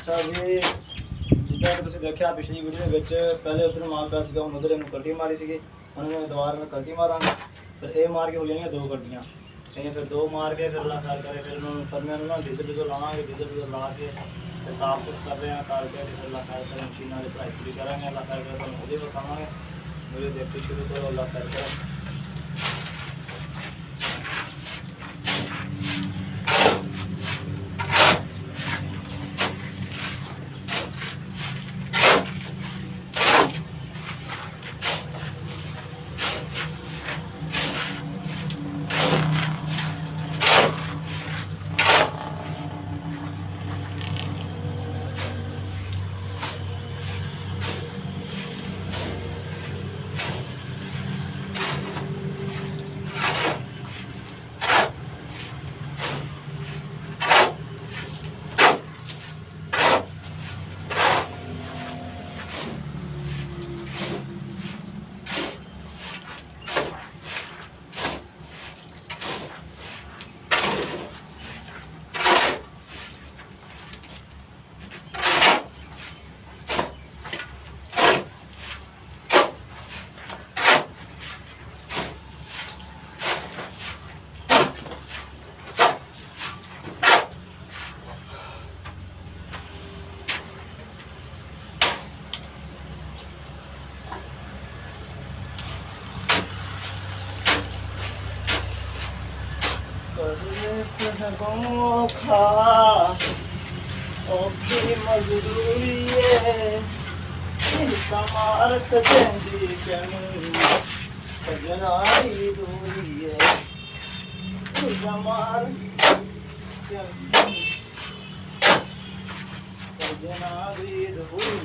अच्छा जी जिदा कि देखा पिछली वीडियो पहले उधर मार पिया सीगा हुण उधर कल्टी मारी सी उन्होंने दोबारा मैं कल्टी मारांगा फिर ये मार के हो जाएंगे 2 कल्टियाँ फिर 2 मार के फिर ला कर करे फिर फरमे ना डीजल लावांगे डीजल ला के साफ सुफ कर रहे हैं करके फिर ला कर मशीनों की पढ़ाई पूरी करेंगे ला करके तुम वो बतावे मुझे देखते शुरू करो ला करके मजदूरी कमार सजंदी सजनारी दूरी कमार सजनारी दूरी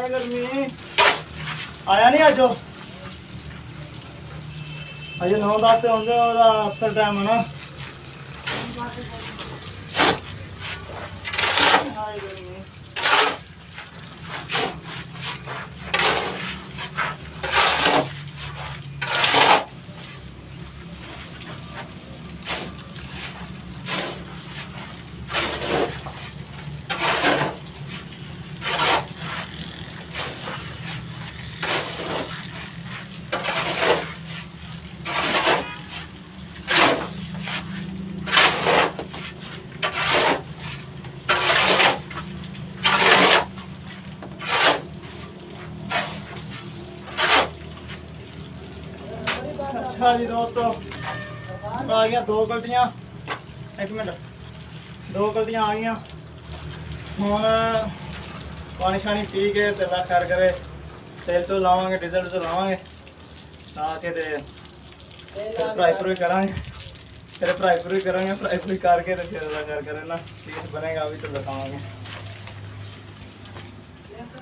गर्मी आया नहीं अज अज 9-10 होंगे अफसर टाइम है ना अच्छा जी दोस्तों आ गया 2 गलतियाँ 1 मिनट 2 गलतियाँ आ गई हुण पानी शानी पी के तेला खैर करे तेल तो लावांगे डीजल तो लावांगे ला के फ्राई फ्रूई करांगे फिर फ्राई फ्रूई करेंगे फ्राई फ्रूई करके तो फिर खैर करे ना चीज़ बनेगा अभी तो बतावांगे